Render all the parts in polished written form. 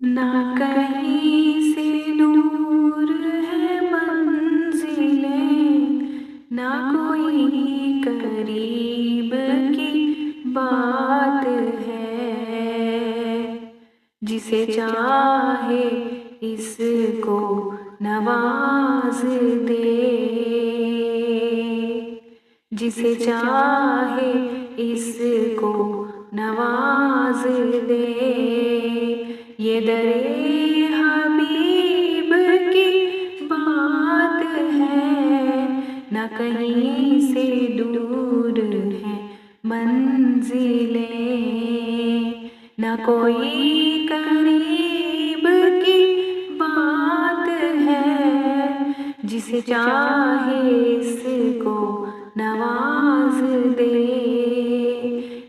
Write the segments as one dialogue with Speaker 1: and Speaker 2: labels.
Speaker 1: ना कहीं से दूर है मंजिलें, ना कोई करीब की बात है। जिसे चाहे इसको नवाज दे, जिसे चाहे इसको नवाज दे। ये दरे हबीब की बात है, न कहीं से दूर है मंजिलें, न कोई करीब की बात है। जिसे चाहे इसको नवाज दे।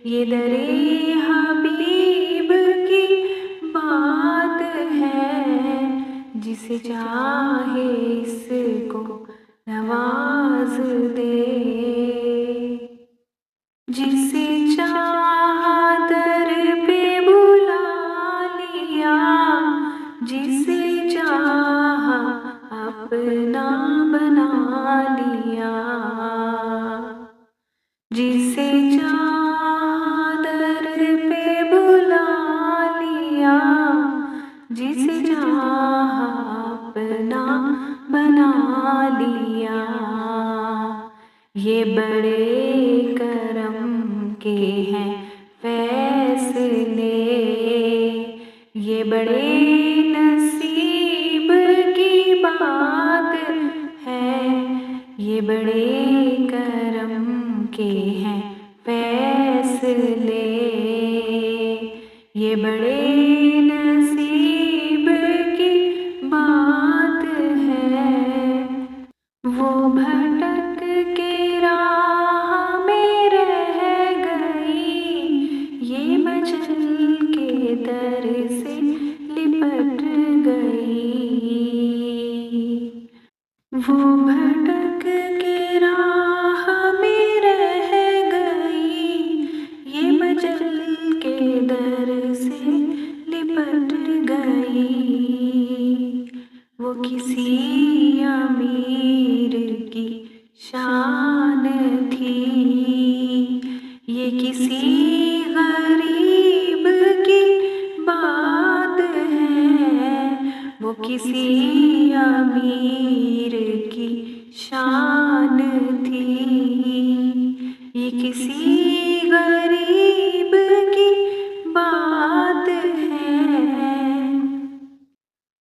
Speaker 1: ये दरे हबीब की बात है, जिसे चाहे इसको नवाज दे। जिसे चाहा दर पे बुला लिया, जिसे चाहा अपना बना लिया। जिसे चाहा दर पे बुला लिया, जिसे चाहा अपना बना लिया। ये बड़े करम के हैं फैसले, ये बड़े नसीब की बात है। ये बड़े करम के हैं फैसले, ये बड़े नसीब की बात है। वो भटक के राह में रह गई, ये मचल के दर से लिपट गई। वो भटक के राह में रह गई, ये मचल के दर से लिपट गई। वो किसी अमीर की शान थी, ये किसी गरीब की बात है। वो किसी अमीर की शान थी, ये किसी गरीब की बात है।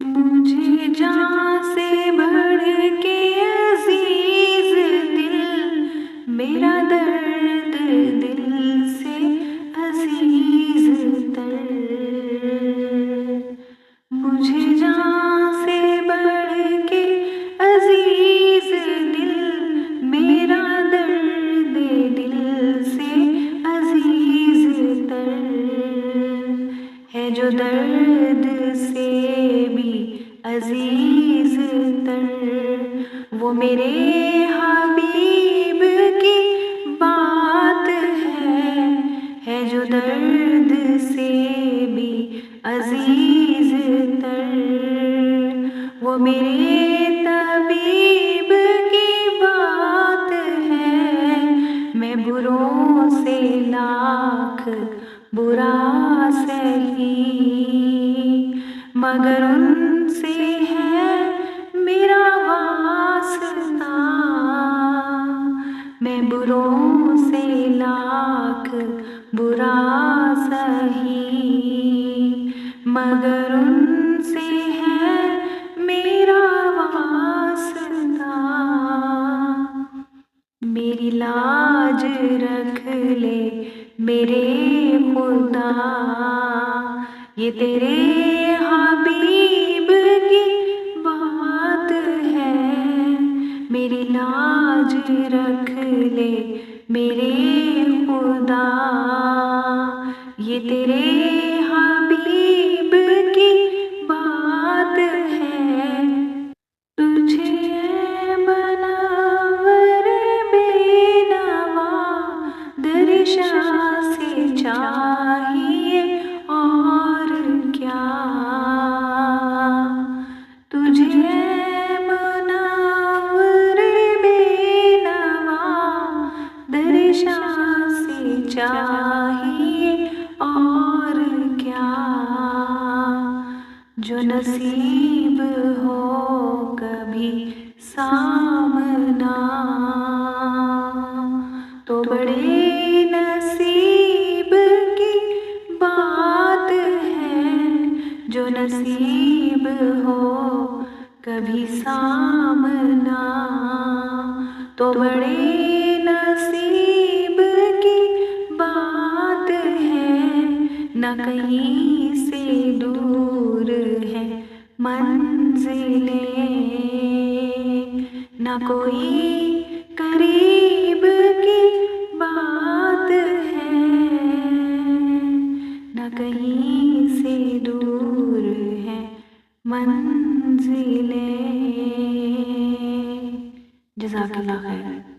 Speaker 1: मुझे जान से बढ़ के अजीज दिल, मेरा दर्द दिल से अजीज तर। मुझे जान से बढ़ के अजीज दिल, मेरा दर्द दिल से अजीज तर है। जो दर्द से भी अजीज तर, वो मेरे हबीब की बात है। जो दर्द से भी अजीज तर, वो मेरे तबीब की बात है। मैं बुरों से लाख बुरा सही, मगर उनसे है मेरा वास्ता। मैं बुरों से लाख बुरा सही, मगर उनसे है मेरा वास्ता। मेरी लाज रख ले मेरे खुदा, ये तेरे हबीब की बात है। मेरी लाज रख ले मेरे खुदा, ये तेरे हबीब की बात है। तुझे है बनावर बेनवा, दरिशा से चाहिए और क्या। जो नसीब हो कभी सामना, तो बड़े नसीब की बात है। जो नसीब हो कभी सामना, तो बड़े नसीब की बात है। न कहीं से दूर है मंजिलें, न कोई करीब की बात है। न कहीं से दूर है मंजिलें। जज़ाकल्लाह खैर।